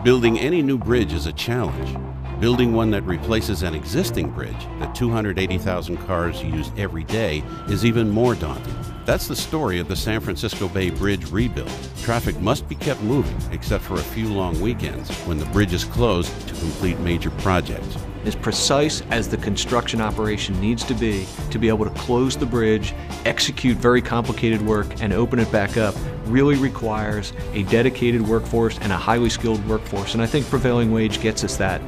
Building any new bridge is a challenge. Building one that replaces an existing bridge that 280,000 cars use every day is even more daunting. That's the story of the San Francisco Bay Bridge rebuild. Traffic must be kept moving, except for a few long weekends when the bridge is closed to complete major projects. As precise as the construction operation needs to be able to close the bridge, execute very complicated work, and open it back up really requires a dedicated workforce and a highly skilled workforce, and I think prevailing wage gets us that.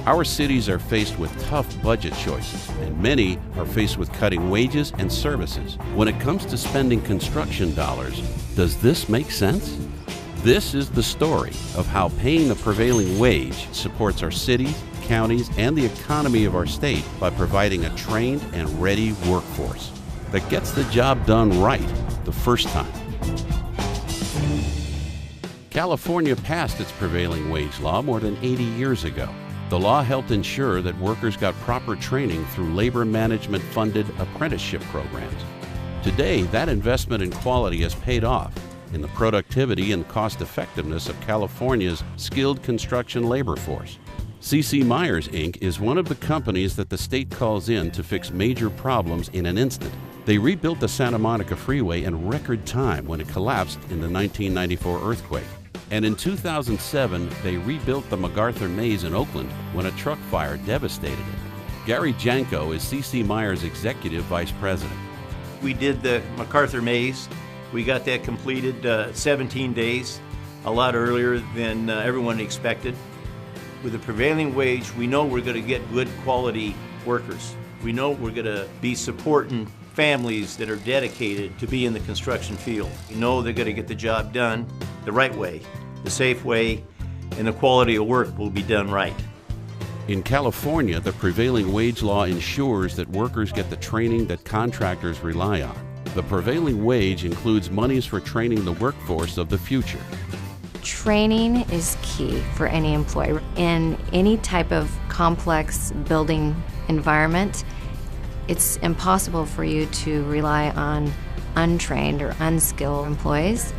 Our cities are faced with tough budget choices, and many are faced with cutting wages and services. When it comes to spending construction dollars, does this make sense? This is the story of how paying the prevailing wage supports our cities, counties, and the economy of our state by providing a trained and ready workforce that gets the job done right the first time. California passed its prevailing wage law more than 80 years ago. The law helped ensure that workers got proper training through labor management-funded apprenticeship programs. Today, that investment in quality has paid off in the productivity and cost-effectiveness of California's skilled construction labor force. C.C. Myers, Inc. is one of the companies that the state calls in to fix major problems in an instant. They rebuilt the Santa Monica Freeway in record time when it collapsed in the 1994 earthquake. And in 2007, they rebuilt the MacArthur Maze in Oakland when a truck fire devastated it. Gary Janko is C.C. Myers' Executive Vice President. We did the MacArthur Maze. We got that completed 17 days, a lot earlier than everyone expected. With the prevailing wage, we know we're going to get good quality workers. We know we're going to be supporting families that are dedicated to be in the construction field. We know they're going to get the job done the right way, the safe way, and the quality of work will be done right. In California, the prevailing wage law ensures that workers get the training that contractors rely on. The prevailing wage includes monies for training the workforce of the future. Training is key for any employee. In any type of complex building environment, it's impossible for you to rely on untrained or unskilled employees.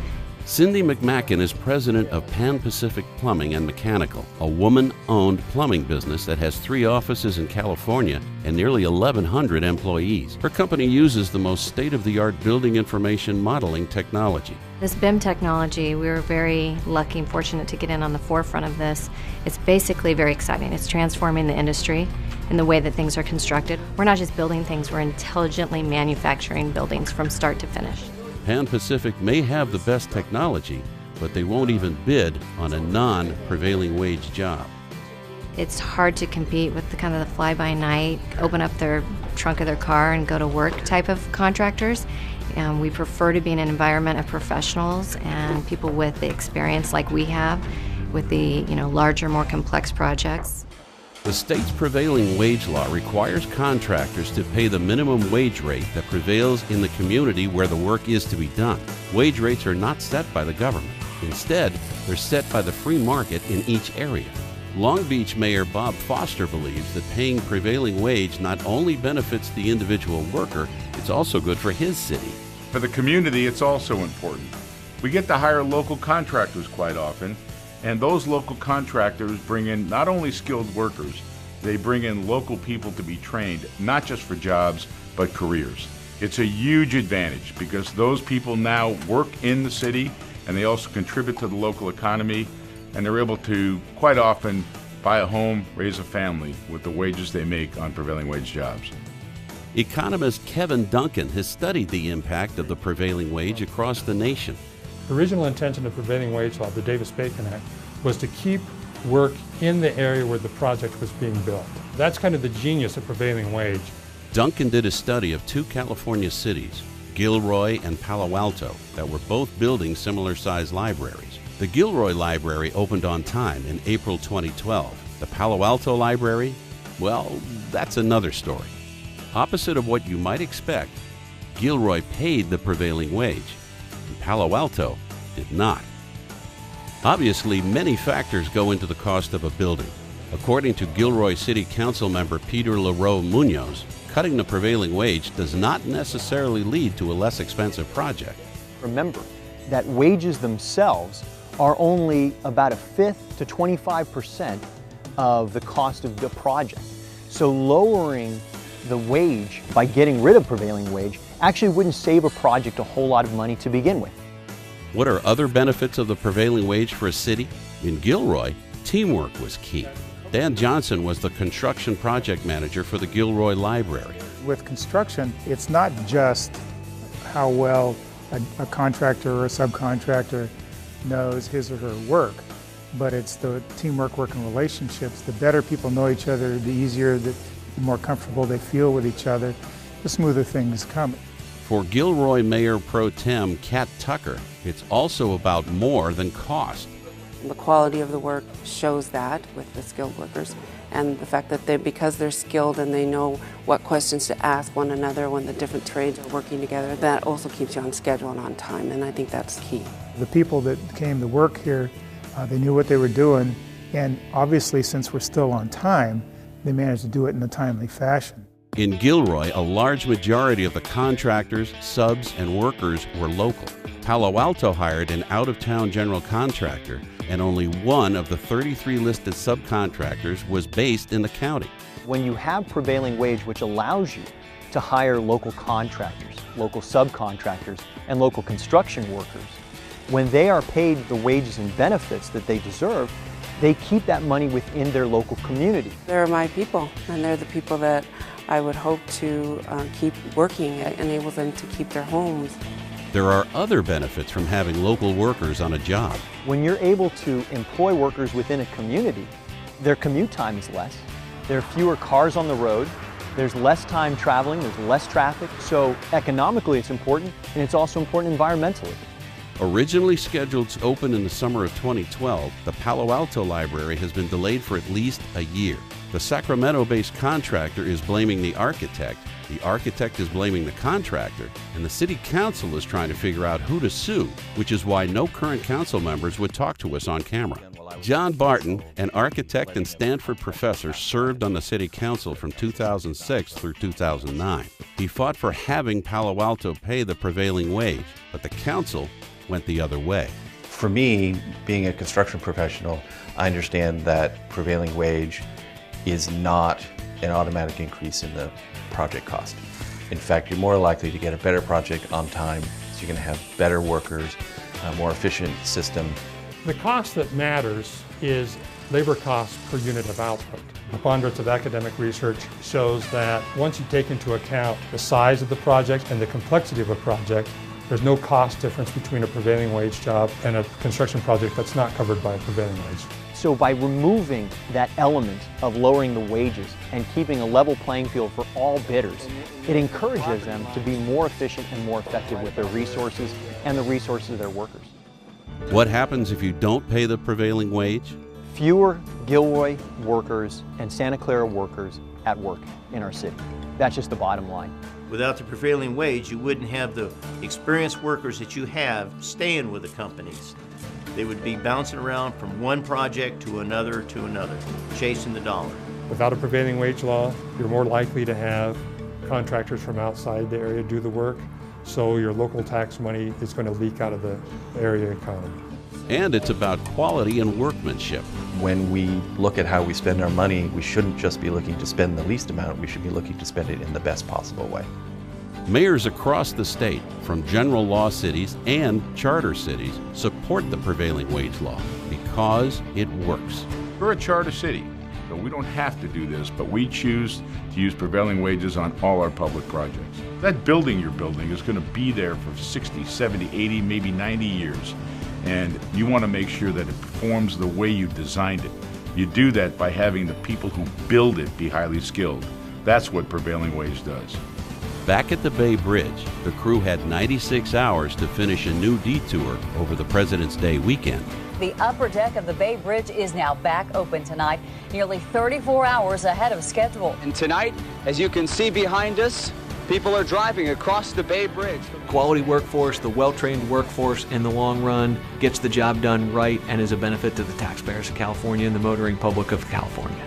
Cindy McMacken is president of Pan Pacific Plumbing and Mechanical, a woman-owned plumbing business that has 3 offices in California and nearly 1,100 employees. Her company uses the most state-of-the-art building information modeling technology. This BIM technology, we were very lucky and fortunate to get in on the forefront of this. It's basically very exciting. It's transforming the industry in the way that things are constructed. We're not just building things, we're intelligently manufacturing buildings from start to finish. Pan Pacific may have the best technology, but they won't even bid on a non-prevailing wage job. It's hard to compete with the kind of the fly-by-night, open up their trunk of their car and go to work type of contractors. We prefer to be in an environment of professionals and people with the experience like we have with the larger, more complex projects. The state's prevailing wage law requires contractors to pay the minimum wage rate that prevails in the community where the work is to be done. Wage rates are not set by the government. Instead, they're set by the free market in each area. Long Beach Mayor Bob Foster believes that paying prevailing wage not only benefits the individual worker, it's also good for his city. For the community, it's also important. We get to hire local contractors quite often, and those local contractors bring in not only skilled workers, they bring in local people to be trained, not just for jobs, but careers. It's a huge advantage because those people now work in the city and they also contribute to the local economy, and they're able to quite often buy a home, raise a family with the wages they make on prevailing wage jobs. Economist Kevin Duncan has studied the impact of the prevailing wage across the nation. The original intention of prevailing wage law, the Davis-Bacon Act, was to keep work in the area where the project was being built. That's kind of the genius of prevailing wage. Duncan did a study of 2 California cities, Gilroy and Palo Alto, that were both building similar-sized libraries. The Gilroy Library opened on time in April 2012. The Palo Alto Library, well, that's another story. Opposite of what you might expect, Gilroy paid the prevailing wage, and Palo Alto did not. Obviously, many factors go into the cost of a building. According to Gilroy City Council member Peter LaRoe Munoz, cutting the prevailing wage does not necessarily lead to a less expensive project. Remember that wages themselves are only about 1/5 to 25% of the cost of the project. So lowering the wage by getting rid of prevailing wage actually wouldn't save a project a whole lot of money to begin with. What are other benefits of the prevailing wage for a city? In Gilroy, teamwork was key. Dan Johnson was the construction project manager for the Gilroy Library. With construction, it's not just how well a contractor or a subcontractor knows his or her work, but it's the teamwork, working relationships. The better people know each other, the easier, the more comfortable they feel with each other, the smoother things come. For Gilroy Mayor Pro Tem Kat Tucker, it's also about more than cost. The quality of the work shows that with the skilled workers, and the fact that because they're skilled and they know what questions to ask one another when the different trades are working together, that also keeps you on schedule and on time, and I think that's key. The people that came to work here, they knew what they were doing, and obviously since we're still on time, they managed to do it in a timely fashion. In Gilroy, a large majority of the contractors, subs, and workers were local. Palo Alto hired an out-of-town general contractor, and only one of the 33 listed subcontractors was based in the county. When you have prevailing wage, which allows you to hire local contractors, local subcontractors, and local construction workers, when they are paid the wages and benefits that they deserve, they keep that money within their local community. They're my people, and they're the people that I would hope to keep working. It enables them to keep their homes. There are other benefits from having local workers on a job. When you're able to employ workers within a community, their commute time is less, there are fewer cars on the road, there's less time traveling, there's less traffic, so economically it's important, and it's also important environmentally. Originally scheduled to open in the summer of 2012, the Palo Alto Library has been delayed for at least a year. The Sacramento-based contractor is blaming the architect is blaming the contractor, and the city council is trying to figure out who to sue, which is why no current council members would talk to us on camera. John Barton, an architect and Stanford professor, served on the city council from 2006 through 2009. He fought for having Palo Alto pay the prevailing wage, but the council went the other way. For me, being a construction professional, I understand that prevailing wage is not an automatic increase in the project cost. In fact, you're more likely to get a better project on time, so you're going to have better workers, a more efficient system. The cost that matters is labor cost per unit of output. The preponderance of academic research shows that once you take into account the size of the project and the complexity of a project, there's no cost difference between a prevailing wage job and a construction project that's not covered by a prevailing wage. So by removing that element of lowering the wages and keeping a level playing field for all bidders, it encourages them to be more efficient and more effective with their resources and the resources of their workers. What happens if you don't pay the prevailing wage? Fewer Gilroy workers and Santa Clara workers at work in our city. That's just the bottom line. Without the prevailing wage, you wouldn't have the experienced workers that you have staying with the companies. They would be bouncing around from one project to another, chasing the dollar. Without a prevailing wage law, you're more likely to have contractors from outside the area do the work, so your local tax money is going to leak out of the area economy. And it's about quality and workmanship. When we look at how we spend our money, we shouldn't just be looking to spend the least amount, we should be looking to spend it in the best possible way. Mayors across the state, from general law cities and charter cities, support the prevailing wage law because it works. We're a charter city, so we don't have to do this, but we choose to use prevailing wages on all our public projects. That building you're building is going to be there for 60, 70, 80, maybe 90 years. And you want to make sure that it performs the way you designed it. You do that by having the people who build it be highly skilled. That's what prevailing wage does. Back at the Bay Bridge, the crew had 96 hours to finish a new detour over the President's Day weekend. The upper deck of the Bay Bridge is now back open tonight, nearly 34 hours ahead of schedule. And tonight, as you can see behind us, people are driving across the Bay Bridge. Quality workforce, the well-trained workforce in the long run gets the job done right and is a benefit to the taxpayers of California and the motoring public of California.